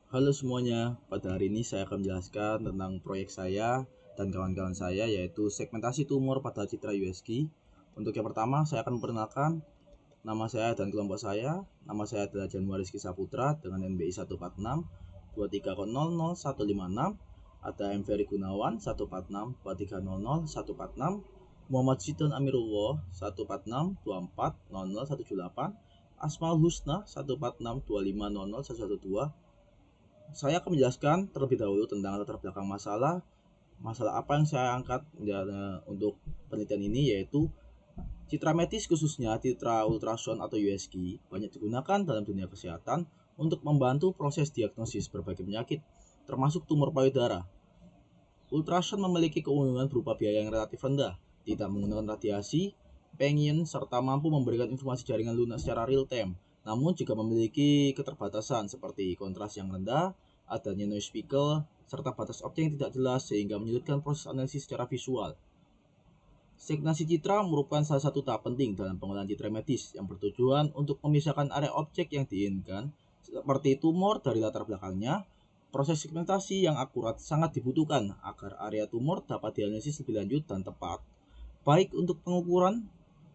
Halo semuanya, pada hari ini saya akan menjelaskan tentang proyek saya dan kawan-kawan saya yaitu segmentasi tumor pada citra USG. Untuk yang pertama, saya akan memperkenalkan nama saya dan kelompok saya. Nama saya adalah Januari Rizky Saputra dengan NBI 146 2300156. Ada M. Ferry Gunawan 146 2300146. Muhammad Sidon Amirullah 14624000178. Asmaul Husna 14625001112. Saya akan menjelaskan terlebih dahulu tentang latar belakang masalah apa yang saya angkat untuk penelitian ini, yaitu citra medis khususnya citra ultrasound atau USG banyak digunakan dalam dunia kesehatan untuk membantu proses diagnosis berbagai penyakit, termasuk tumor payudara. Ultrasound memiliki keuntungan berupa biaya yang relatif rendah, tidak menggunakan radiasi, pengen, serta mampu memberikan informasi jaringan lunak secara real time, namun juga memiliki keterbatasan seperti kontras yang rendah, adanya noise speaker, serta batas objek yang tidak jelas sehingga menyulitkan proses analisis secara visual. Segmentasi citra merupakan salah satu tahap penting dalam pengolahan citra medis yang bertujuan untuk memisahkan area objek yang diinginkan, seperti tumor dari latar belakangnya. Proses segmentasi yang akurat sangat dibutuhkan agar area tumor dapat dianalisis lebih lanjut dan tepat, baik untuk pengukuran,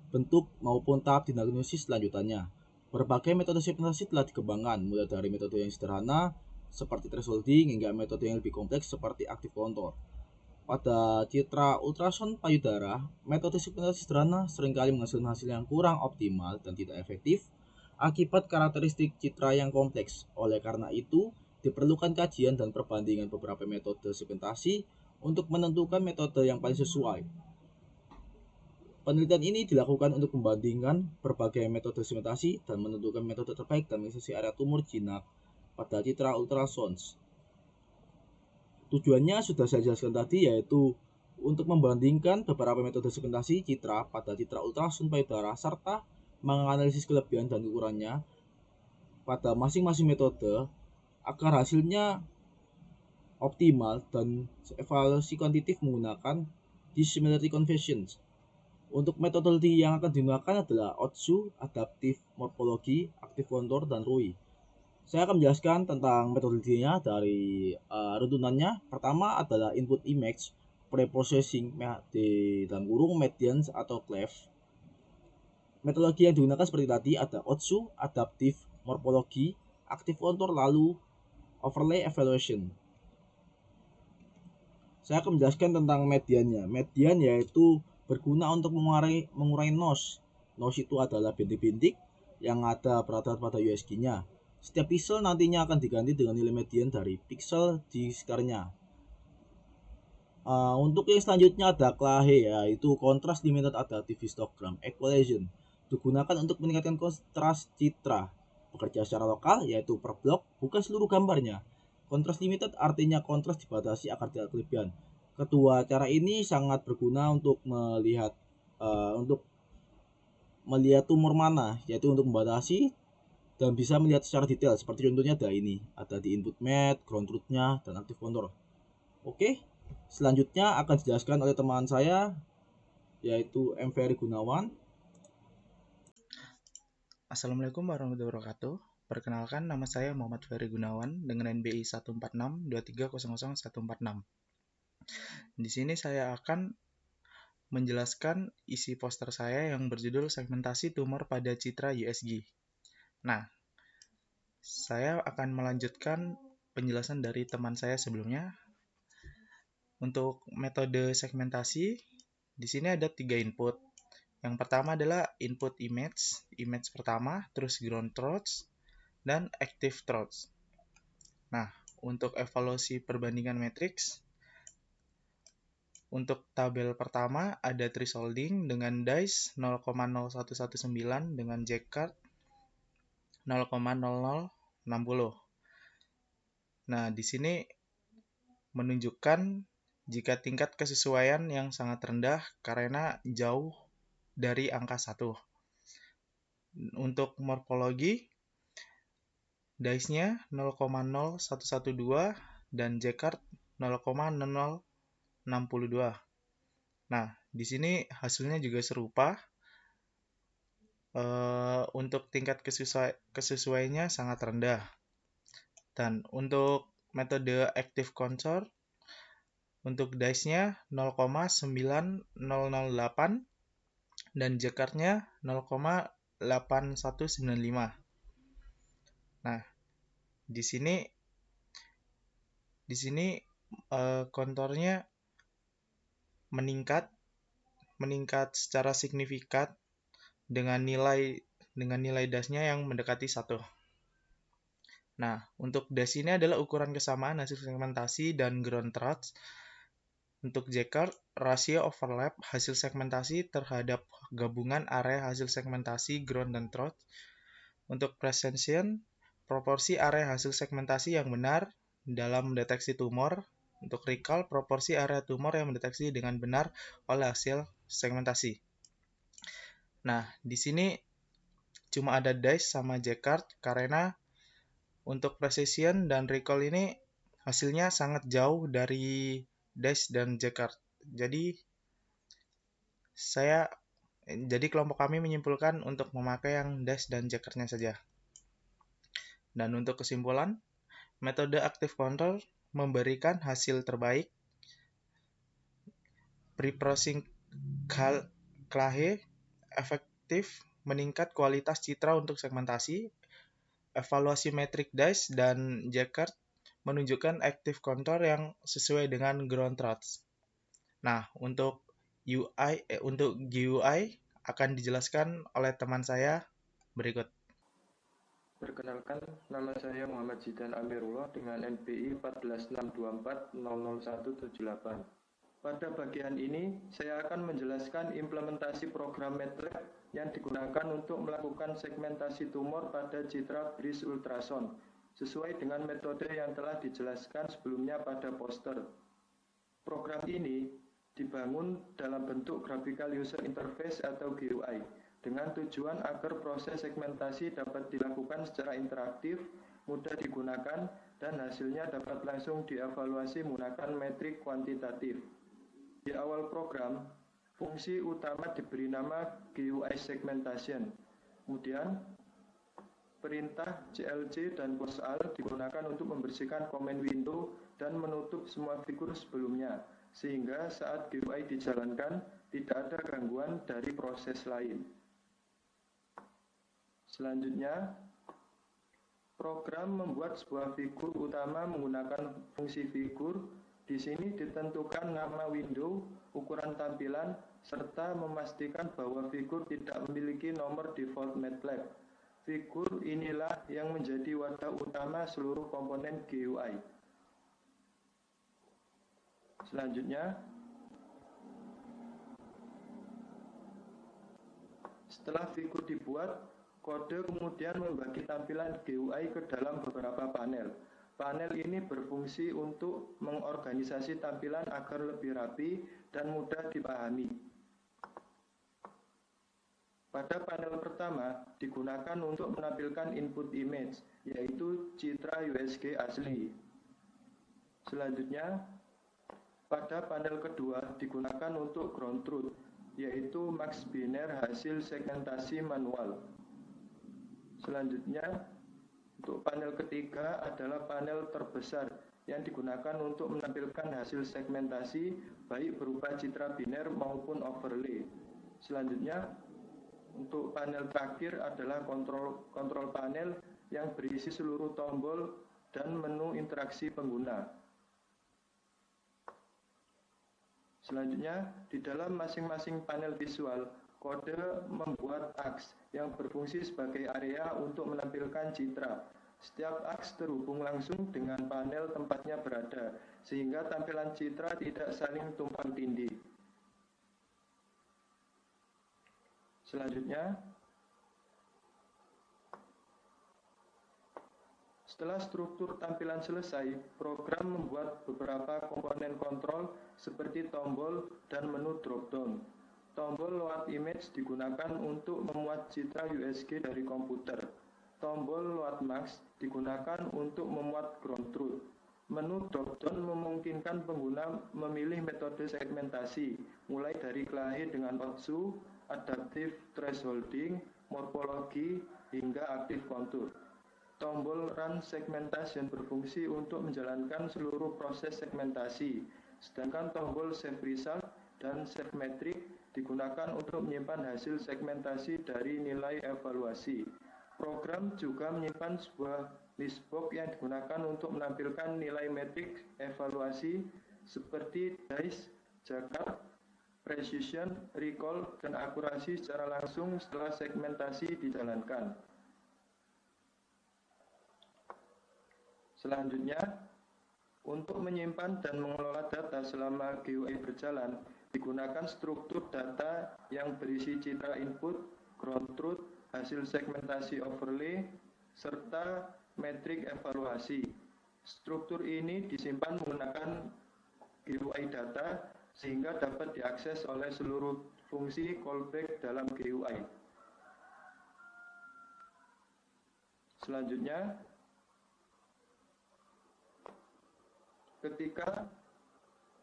bentuk, maupun tahap diagnosis selanjutannya. Berbagai metode segmentasi telah dikembangkan, mulai dari metode yang sederhana seperti thresholding hingga metode yang lebih kompleks seperti active contour. Pada citra ultrasound payudara, metode segmentasi sederhana seringkali menghasilkan hasil yang kurang optimal dan tidak efektif akibat karakteristik citra yang kompleks. Oleh karena itu, diperlukan kajian dan perbandingan beberapa metode segmentasi untuk menentukan metode yang paling sesuai. Penelitian ini dilakukan untuk membandingkan berbagai metode segmentasi dan menentukan metode terbaik dalam mendeteksi area tumor jinak pada citra ultrasound. Tujuannya sudah saya jelaskan tadi, yaitu untuk membandingkan beberapa metode segmentasi citra pada citra ultrasound payudara serta menganalisis kelebihan dan ukurannya pada masing-masing metode agar hasilnya optimal dan evaluasi kuantitatif menggunakan dissimilarity conventions. Untuk metodologi yang akan digunakan adalah OTSU, Adaptive Morphology, Active Contour, dan RUI. Saya akan menjelaskan tentang metodologinya dari runtunannya. Pertama adalah input image, preprocessing di dalam kurung medians atau clef. Metodologi yang digunakan seperti tadi ada OTSU, Adaptive Morphology, Active Contour, lalu Overlay Evaluation. Saya akan menjelaskan tentang mediannya. Median yaitu berguna untuk mengurangi noise. Noise itu adalah bintik-bintik yang berada pada USG-nya. Setiap pixel nantinya akan diganti dengan nilai median dari pixel di sekitarnya. Untuk yang selanjutnya ada CLAHE, yaitu Contrast Limited Adaptive Histogram Equalization. Digunakan untuk meningkatkan kontras citra. Bekerja secara lokal, yaitu per blok, bukan seluruh gambarnya. Contrast limited artinya kontras dibatasi agar tidak kelebihan. Kedua cara ini sangat berguna untuk melihat tumor mana, yaitu untuk membatasi dan bisa melihat secara detail. Seperti contohnya ada di input med, ground truth-nya, dan active contour. Oke, selanjutnya akan dijelaskan oleh teman saya, yaitu M. Ferry Gunawan. Assalamualaikum warahmatullahi wabarakatuh. Perkenalkan, nama saya Muhammad Ferry Gunawan dengan NBI 14623000146. Di sini saya akan menjelaskan isi poster saya yang berjudul Segmentasi Tumor pada Citra USG. Nah, saya akan melanjutkan penjelasan dari teman saya sebelumnya. Untuk metode segmentasi, di sini ada 3 input. Yang pertama adalah input image pertama, terus ground truth, dan active truth. Nah, untuk evaluasi perbandingan matriks, untuk tabel pertama ada thresholding dengan dice 0,0119 dengan Jacquard 0,0060. Nah, di sini menunjukkan jika tingkat kesesuaian yang sangat rendah karena jauh dari angka 1. Untuk morfologi, dice-nya 0,0112 dan Jacquard 0,0062. Nah, di sini hasilnya juga serupa. Untuk tingkat kesesuaiannya sangat rendah. Dan untuk metode active contour, untuk dice-nya 0,9008 dan J-card-nya 0,8195. Nah, di sini kontornya meningkat secara signifikan dengan nilai DAS-nya yang mendekati 1. Nah, untuk DAS ini adalah ukuran kesamaan hasil segmentasi dan ground truth. Untuk J-card, rasio overlap hasil segmentasi terhadap gabungan area hasil segmentasi ground dan truth. Untuk precision, proporsi area hasil segmentasi yang benar dalam mendeteksi tumor. Untuk recall, proporsi area tumor yang mendeteksi dengan benar oleh hasil segmentasi. Nah, di sini cuma ada dice sama J-card karena untuk precision dan recall ini hasilnya sangat jauh dari dice dan J-card. Jadi kelompok kami menyimpulkan untuk memakai yang dice dan J-card-nya saja. Dan untuk kesimpulan, metode active control memberikan hasil terbaik. Pre-processing clahe efektif meningkat kualitas citra untuk segmentasi. Evaluasi metrik dice dan J-card menunjukkan active contour yang sesuai dengan ground truth. Nah, untuk GUI akan dijelaskan oleh teman saya berikut. Perkenalkan, nama saya Muhammad Zidan Amirullah dengan NPI 14624000178. Pada bagian ini, saya akan menjelaskan implementasi program MATLAB yang digunakan untuk melakukan segmentasi tumor pada citra BRIS ultrasound, sesuai dengan metode yang telah dijelaskan sebelumnya pada poster. Program ini dibangun dalam bentuk Graphical User Interface atau GUI, dengan tujuan agar proses segmentasi dapat dilakukan secara interaktif, mudah digunakan, dan hasilnya dapat langsung dievaluasi menggunakan metrik kuantitatif. Di awal program, fungsi utama diberi nama GUI segmentation. Kemudian, perintah CLC dan close all digunakan untuk membersihkan command window dan menutup semua figur sebelumnya, sehingga saat GUI dijalankan, tidak ada gangguan dari proses lain. Selanjutnya, program membuat sebuah figur utama menggunakan fungsi figur. Di sini ditentukan nama window, ukuran tampilan, serta memastikan bahwa figur tidak memiliki nomor default MATLAB. Figur inilah yang menjadi wadah utama seluruh komponen GUI. Selanjutnya, setelah figur dibuat, kode kemudian membagi tampilan GUI ke dalam beberapa panel. Panel ini berfungsi untuk mengorganisasi tampilan agar lebih rapi dan mudah dipahami. Pada panel pertama, digunakan untuk menampilkan input image, yaitu citra USG asli. Selanjutnya, pada panel kedua digunakan untuk ground truth, yaitu max biner hasil segmentasi manual. Selanjutnya, untuk panel ketiga adalah panel terbesar yang digunakan untuk menampilkan hasil segmentasi baik berupa citra biner maupun overlay. Selanjutnya, untuk panel terakhir adalah kontrol panel yang berisi seluruh tombol dan menu interaksi pengguna. Selanjutnya, di dalam masing-masing panel visual, kode membuat aks yang berfungsi sebagai area untuk menampilkan citra. Setiap aks terhubung langsung dengan panel tempatnya berada, sehingga tampilan citra tidak saling tumpang tindih. Selanjutnya, setelah struktur tampilan selesai, program membuat beberapa komponen kontrol seperti tombol dan menu drop-down. Tombol load image digunakan untuk memuat citra USG dari komputer. Tombol load max digunakan untuk memuat ground truth. Menu drop-down memungkinkan pengguna memilih metode segmentasi, mulai dari clahe dengan otsu, adaptive thresholding, morfologi, hingga active contour. Tombol Run Segmentation berfungsi untuk menjalankan seluruh proses segmentasi, sedangkan tombol Save Result dan Save Metric digunakan untuk menyimpan hasil segmentasi dari nilai evaluasi. Program juga menyimpan sebuah listbox yang digunakan untuk menampilkan nilai metrik evaluasi seperti dice, jarak, precision, recall, dan akurasi secara langsung setelah segmentasi dijalankan. Selanjutnya, untuk menyimpan dan mengelola data selama GUI berjalan, digunakan struktur data yang berisi citra input, ground truth, hasil segmentasi overlay, serta metrik evaluasi. Struktur ini disimpan menggunakan GUI data sehingga dapat diakses oleh seluruh fungsi callback dalam GUI. Selanjutnya, ketika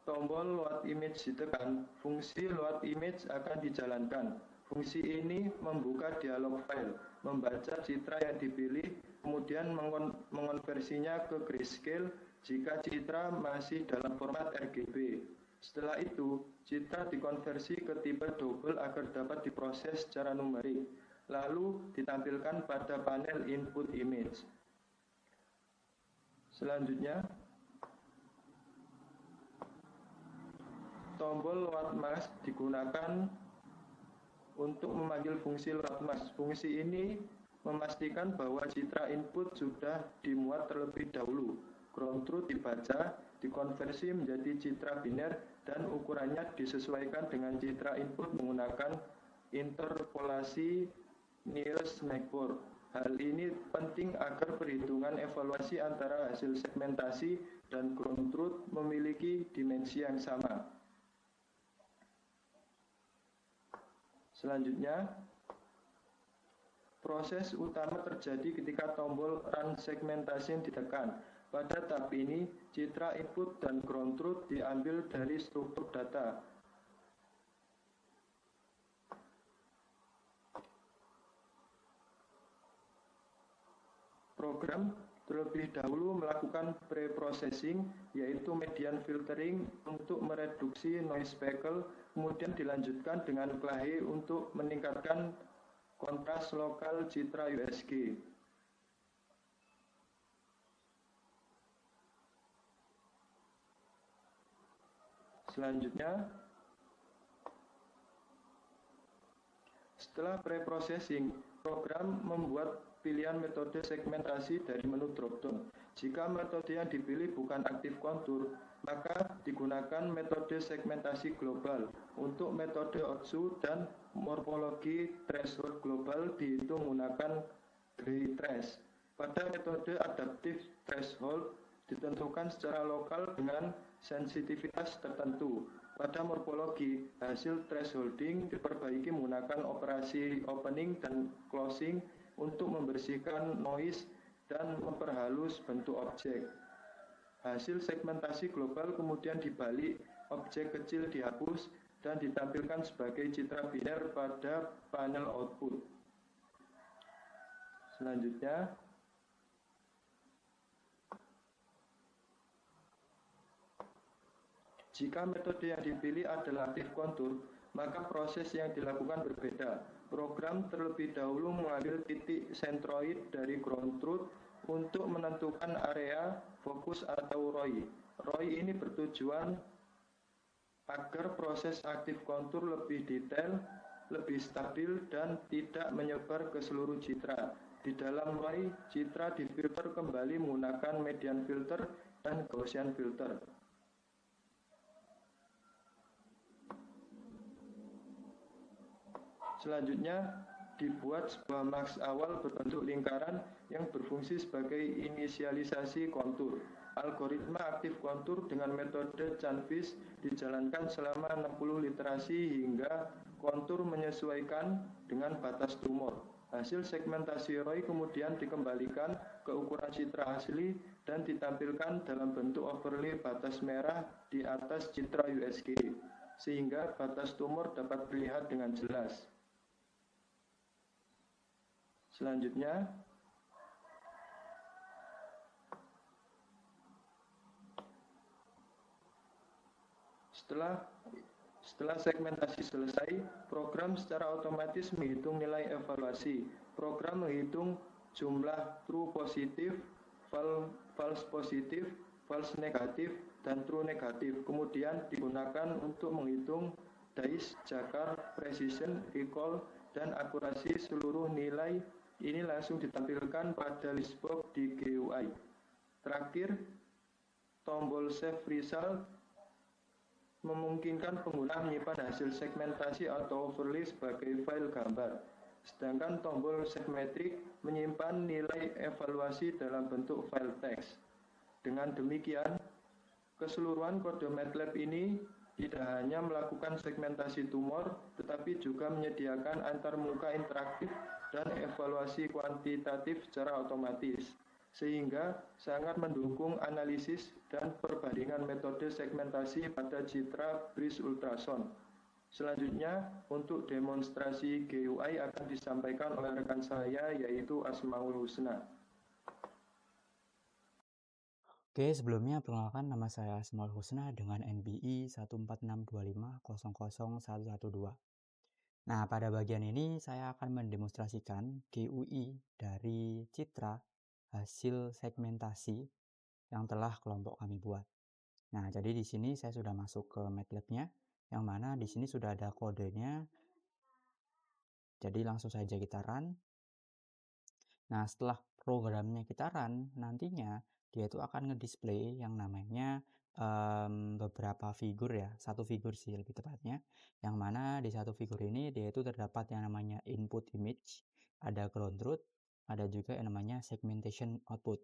tombol load image ditekan, fungsi load image akan dijalankan. Fungsi ini membuka dialog file, membaca citra yang dipilih, kemudian mengonversinya ke grayscale jika citra masih dalam format RGB. Setelah itu, citra dikonversi ke tipe double agar dapat diproses secara numerik, lalu ditampilkan pada panel input image. Selanjutnya, tombol load mask digunakan untuk memanggil fungsi load mask. Fungsi ini memastikan bahwa citra input sudah dimuat terlebih dahulu. Ground truth dibaca, dikonversi menjadi citra biner, dan ukurannya disesuaikan dengan citra input menggunakan interpolasi Niels-Niegborg. Hal ini penting agar perhitungan evaluasi antara hasil segmentasi dan ground truth memiliki dimensi yang sama. Selanjutnya, proses utama terjadi ketika tombol Run Segmentation ditekan. Pada tahap ini, citra input dan ground truth diambil dari struktur data. Program terlebih dahulu melakukan pre-processing, yaitu median filtering untuk mereduksi noise speckle, kemudian dilanjutkan dengan clahe untuk meningkatkan kontras lokal citra USG. Selanjutnya, setelah pre-processing, program membuat pilihan metode segmentasi dari menu dropdown. Jika metode yang dipilih bukan aktif kontur, maka digunakan metode segmentasi global. Untuk metode Otsu dan morfologi threshold global dihitung menggunakan gray trace. Pada metode adaptive threshold ditentukan secara lokal dengan sensitivitas tertentu. Pada morfologi, hasil thresholding diperbaiki menggunakan operasi opening dan closing untuk membersihkan noise dan memperhalus bentuk objek. Hasil segmentasi global kemudian dibalik, objek kecil dihapus, dan ditampilkan sebagai citra biner pada panel output. Selanjutnya, jika metode yang dipilih adalah aktif kontur, maka proses yang dilakukan berbeda. Program terlebih dahulu mengambil titik sentroid dari ground truth untuk menentukan area fokus atau ROI. ROI ini bertujuan agar proses aktif kontur lebih detail, lebih stabil, dan tidak menyebar ke seluruh citra. Di dalam ROI, citra difilter kembali menggunakan median filter dan Gaussian filter. Selanjutnya, dibuat sebuah mask awal berbentuk lingkaran yang berfungsi sebagai inisialisasi kontur. Algoritma aktif kontur dengan metode Canvas dijalankan selama 60 literasi hingga kontur menyesuaikan dengan batas tumor. Hasil segmentasi ROI kemudian dikembalikan ke ukuran citra asli dan ditampilkan dalam bentuk overlay batas merah di atas citra USG, sehingga batas tumor dapat terlihat dengan jelas. Selanjutnya, Setelah segmentasi selesai, program secara otomatis menghitung nilai evaluasi. Program menghitung jumlah true positif, false positif, false negatif, dan true negatif. Kemudian digunakan untuk menghitung DICE, Jakar, precision, recall, dan akurasi seluruh nilai ini langsung ditampilkan pada listbox di GUI. Terakhir, tombol Save Result memungkinkan pengguna menyimpan hasil segmentasi atau overlay sebagai file gambar. Sedangkan tombol Save Metric menyimpan nilai evaluasi dalam bentuk file teks. Dengan demikian, keseluruhan kode MATLAB ini tidak hanya melakukan segmentasi tumor, tetapi juga menyediakan antarmuka interaktif dan evaluasi kuantitatif secara otomatis, sehingga sangat mendukung analisis dan perbandingan metode segmentasi pada citra BRIS ultrasound. Selanjutnya, untuk demonstrasi GUI akan disampaikan oleh rekan saya, yaitu Asmaul Husna. Oke, sebelumnya perkenalkan, nama saya Asmaul Husna dengan NBI 14625000112. Nah, pada bagian ini saya akan mendemonstrasikan GUI dari citra hasil segmentasi yang telah kelompok kami buat. Nah, jadi di sini saya sudah masuk ke MATLAB-nya, yang mana di sini sudah ada kodenya. Jadi langsung saja kita run. Nah, setelah programnya kita run, nantinya dia itu akan ngedisplay yang namanya beberapa figur ya, satu figur sih lebih tepatnya, yang mana di satu figur ini dia itu terdapat yang namanya input image, ada ground truth, ada juga yang namanya segmentation output.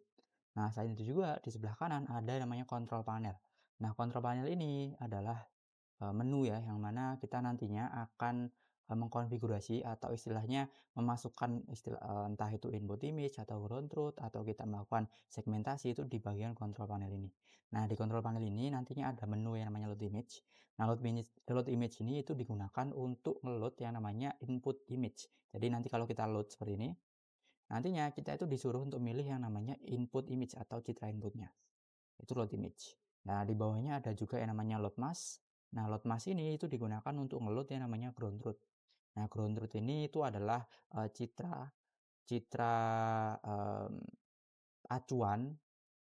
Nah, selain itu juga di sebelah kanan ada namanya control panel. Nah, control panel ini adalah menu ya, yang mana kita nantinya akan mengkonfigurasi atau istilahnya memasukkan entah itu input image atau ground truth atau kita melakukan segmentasi itu di bagian control panel ini. Nah, di control panel ini nantinya ada menu yang namanya load image. Nah, load image ini itu digunakan untuk ngeload yang namanya input image. Jadi nanti kalau kita load seperti ini, nantinya kita itu disuruh untuk milih yang namanya input image atau citra inputnya. Itu load image. Nah, di bawahnya ada juga yang namanya load mask. Nah, load mask ini itu digunakan untuk ngeload yang namanya ground truth. Nah, ground truth ini itu adalah citra acuan.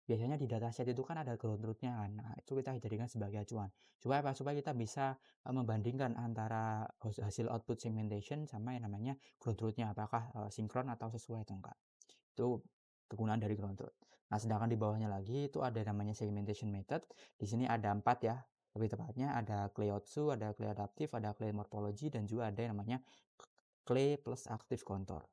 Biasanya di dataset itu kan ada ground truth-nya kan. Nah, itu kita jadikan sebagai acuan. Supaya apa? Supaya kita bisa membandingkan antara hasil output segmentation sama yang namanya ground truth-nya, apakah sinkron atau sesuai atau enggak. Itu kegunaan dari ground truth. Nah, sedangkan di bawahnya lagi itu ada namanya segmentation method. Di sini ada 4 ya. Lebih tepatnya ada clay outsu, ada clay adaptive, ada clay morphology, dan juga ada yang namanya clay plus active contour.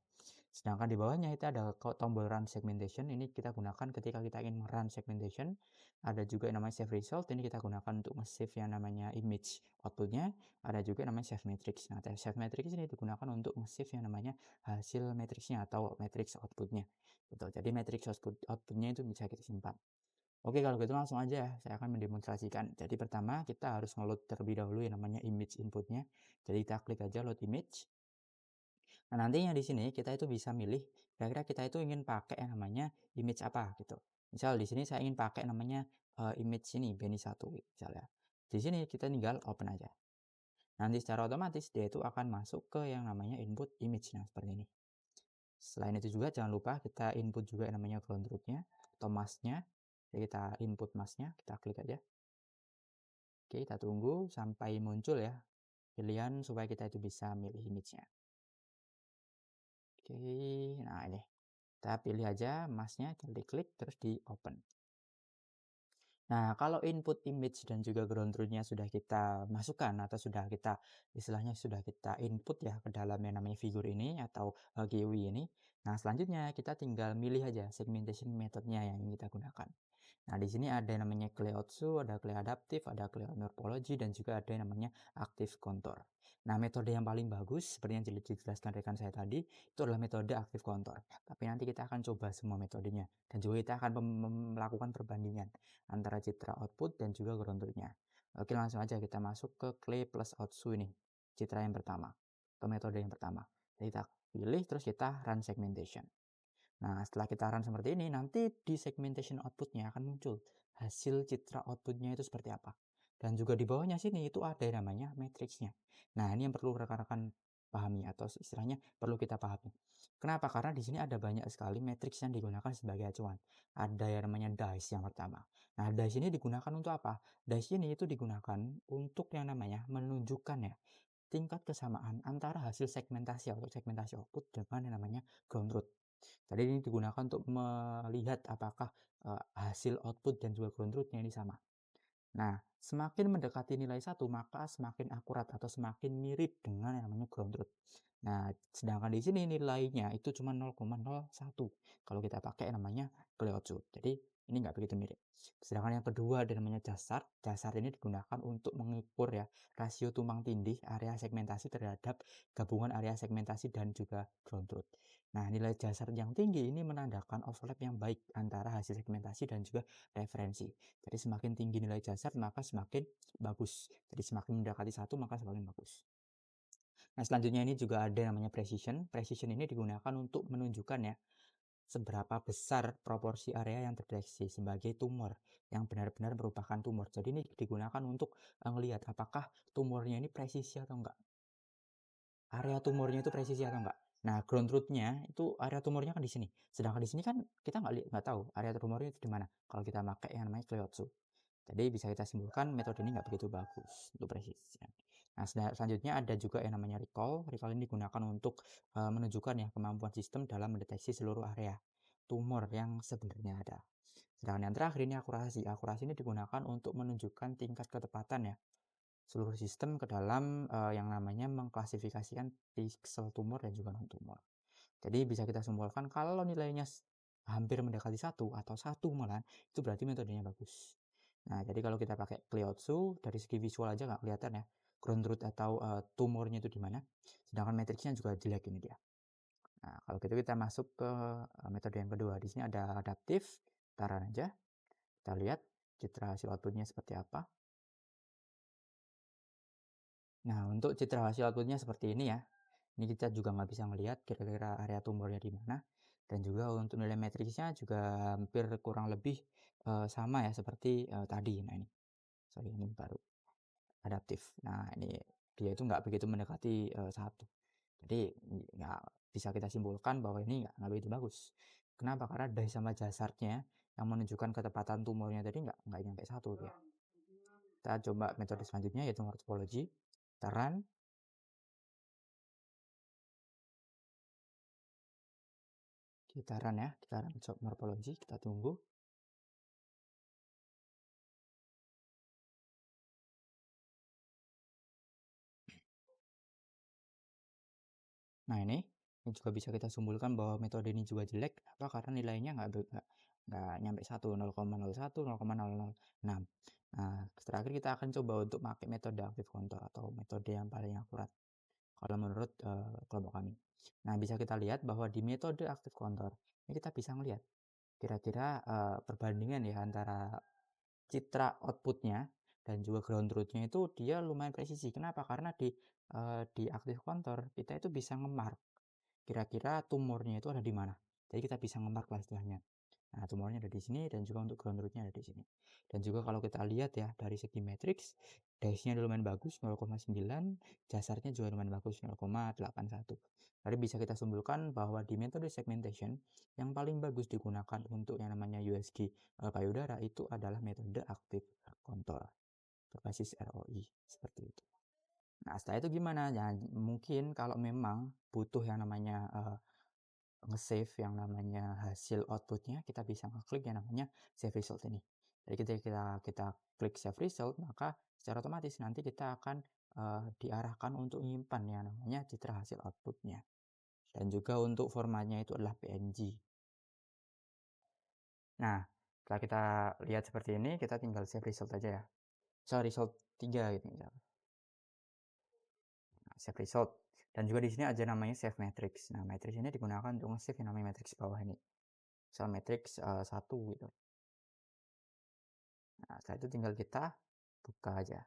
Sedangkan di bawahnya itu ada tombol run segmentation. Ini kita gunakan ketika kita ingin run segmentation. Ada juga yang namanya save result. Ini kita gunakan untuk save yang namanya image outputnya. Ada juga yang namanya save matrix. Nah, save matrix ini digunakan untuk save yang namanya hasil matrixnya atau matrix outputnya. Betul. Jadi matrix outputnya itu bisa kita simpan. Oke, kalau gitu langsung aja saya akan mendemonstrasikan. Jadi pertama kita harus ngeload terlebih dahulu yang namanya image inputnya. Jadi kita klik aja load image. Nah, nantinya di sini kita itu bisa milih kira-kira kita itu ingin pakai yang namanya image apa gitu. Misal di sini saya ingin pakai namanya image ini Beni 1 misalnya. Di sini kita tinggal open aja. Nanti secara otomatis dia itu akan masuk ke yang namanya input image. Nah, seperti ini. Selain itu juga jangan lupa kita input juga yang namanya ground truth-nya atau mask-nya. Jadi kita input mask-nya, kita klik aja. Oke, kita tunggu sampai muncul ya pilihan supaya kita itu bisa milih image-nya. Oke, nah ini. Kita pilih aja mask-nya, klik terus di open. Nah, kalau input image dan juga ground truth-nya sudah kita masukkan atau sudah kita istilahnya sudah kita input ya ke dalam yang namanya figur ini atau GUI ini. Nah, selanjutnya kita tinggal milih aja segmentation methodnya yang ingin kita gunakan. Nah, di sini ada yang namanya clay outsu, ada clay adaptive, ada clay morphology, dan juga ada yang namanya active contour. Nah, metode yang paling bagus seperti yang dijelaskan rekan saya tadi itu adalah metode active contour. Tapi nanti kita akan coba semua metodenya dan juga kita akan melakukan perbandingan antara citra output dan juga ground truth-nya. Oke, langsung aja kita masuk ke clay plus outsu ini, citra yang pertama atau metode yang pertama. Jadi kita pilih terus kita run segmentation. Nah, setelah kita run seperti ini, nanti di segmentation outputnya akan muncul hasil citra outputnya itu seperti apa. Dan juga di bawahnya sini itu ada yang namanya matriksnya. Nah, ini yang perlu rekan-rekan pahami atau istilahnya perlu kita pahami. Kenapa? Karena di sini ada banyak sekali matriks yang digunakan sebagai acuan. Ada yang namanya dice yang pertama. Nah, dice ini digunakan untuk apa? Dice ini itu digunakan untuk yang namanya menunjukkan ya tingkat kesamaan antara hasil segmentasi atau segmentasi output dengan yang namanya ground truth. Jadi ini digunakan untuk melihat apakah hasil output dan juga ground truth-nya ini sama. Nah, semakin mendekati nilai 1, maka semakin akurat atau semakin mirip dengan yang namanya ground truth. Nah, sedangkan di sini nilainya itu cuma 0,01 kalau kita pakai namanya Cleotsu. Jadi ini nggak begitu mirip. Sedangkan yang kedua ada namanya jasar. Jasar ini digunakan untuk mengukur ya rasio tumpang tindih area segmentasi terhadap gabungan area segmentasi dan juga ground truth. Nah, nilai jasar yang tinggi ini menandakan overlap yang baik antara hasil segmentasi dan juga referensi. Jadi semakin tinggi nilai jasar maka semakin bagus. Jadi semakin mendekati 1 maka semakin bagus. Nah, selanjutnya ini juga ada namanya precision. Precision ini digunakan untuk menunjukkan ya seberapa besar proporsi area yang terdeteksi sebagai tumor yang benar-benar merupakan tumor. Jadi ini digunakan untuk melihat apakah tumornya ini presisi atau enggak. Area tumornya itu presisi atau enggak. Nah, ground truth-nya itu area tumornya kan di sini. Sedangkan di sini kan kita nggak tahu area tumornya itu di mana. Kalau kita pakai yang namanya Cleotsu. Jadi bisa kita simpulkan metode ini nggak begitu bagus untuk precision. Nah, selanjutnya ada juga yang namanya recall. Recall ini digunakan untuk menunjukkan ya kemampuan sistem dalam mendeteksi seluruh area tumor yang sebenarnya ada. Sedangkan yang terakhir ini akurasi. Akurasi ini digunakan untuk menunjukkan tingkat ketepatan ya seluruh sistem ke dalam yang namanya mengklasifikasikan piksel tumor dan juga non tumor. Jadi bisa kita simpulkan kalau nilainya hampir mendekati 1 atau 1 malah itu berarti metodenya bagus. Nah, jadi kalau kita pakai Cleotsu dari segi visual aja nggak kelihatan ya ground truth atau tumornya itu di mana. Sedangkan matriksnya juga jelek ini dia. Nah, kalau gitu kita masuk ke metode yang kedua. Di sini ada adaptif, taruh aja. Kita lihat citra hasil outputnya seperti apa. Nah, untuk citra hasil outputnya seperti ini ya. Ini kita juga nggak bisa melihat kira-kira area tumornya di mana. Dan juga untuk nilai matriksnya juga hampir kurang lebih sama ya seperti tadi. Nah, ini. Sorry, ini baru adaptif. Nah, ini dia itu nggak begitu mendekati 1. Jadi nggak bisa kita simpulkan bahwa ini nggak begitu bagus. Kenapa? Karena dari sama jasarnya yang menunjukkan ketepatan tumornya tadi nggak nyampe 1 ya. Kita coba metode selanjutnya yaitu morphology. Kita run. Kita run ya, kita run morphology, kita tunggu. Nah, ini juga bisa kita simpulkan bahwa metode ini juga jelek. Apa? Karena nilainya nggak nyampe 1, 0,01, 0,006. Nah, terakhir kita akan coba untuk pakai metode active control atau metode yang paling akurat kalau menurut kelompok kami. Nah, bisa kita lihat bahwa di metode active control ini kita bisa melihat kira-kira perbandingan ya antara citra outputnya dan juga ground truth-nya itu dia lumayan presisi. Kenapa? Karena di active control kita itu bisa nge-mark kira-kira tumornya itu ada di mana. Jadi kita bisa nge-mark lah istilahnya. Nah, tumornya ada di sini dan juga untuk ground truth-nya ada di sini. Dan juga kalau kita lihat ya dari segi matrix, dice-nya lumayan bagus 0,9, jasarnya juga lumayan bagus 0,81. Jadi bisa kita simpulkan bahwa di metode segmentation yang paling bagus digunakan untuk yang namanya USG payudara itu adalah metode active control berbasis ROI seperti itu. Nah, setelah itu gimana? Ya, mungkin kalau memang butuh yang namanya nge-save yang namanya hasil outputnya, kita bisa ngeklik yang namanya save result ini. Jadi kita klik save result, maka secara otomatis nanti kita akan diarahkan untuk menyimpan yang namanya citra hasil outputnya. Dan juga untuk formatnya itu adalah PNG. Nah, setelah kita lihat seperti ini, kita tinggal save result aja ya. So, result 3 gitu misalnya. Nah, save result. Dan juga di sini ada namanya save matrix. Nah, matrix ini digunakan untuk nge-save yang namanya matrix bawah ini. Misal matrix 1 gitu. Nah, setelah itu tinggal kita buka aja.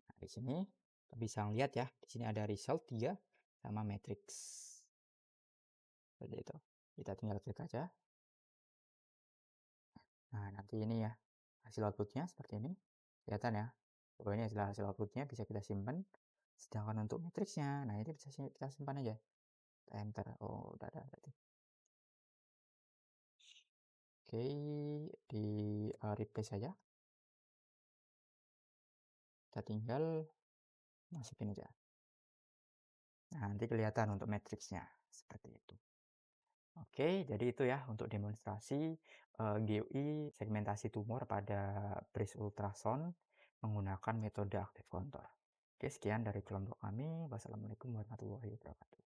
Nah, di sini kita bisa lihat ya, di sini ada result 3 sama matrix. Seperti itu. Kita tinggal klik aja. Nah, nanti ini ya hasil outputnya seperti ini, kelihatan ya. Pokoknya adalah hasil outputnya bisa kita simpan. Sedangkan untuk matriksnya, nah ini bisa kita simpan aja. Kita enter. Oh, udah ada berarti. Oke, di replace saja. Kita tinggal masukin aja. Nah, nanti kelihatan untuk matriksnya seperti itu. Oke, jadi itu ya untuk demonstrasi GUI segmentasi tumor pada breast ultrasound menggunakan metode aktif kontur. Oke, sekian dari kelompok kami. Wassalamualaikum warahmatullahi wabarakatuh.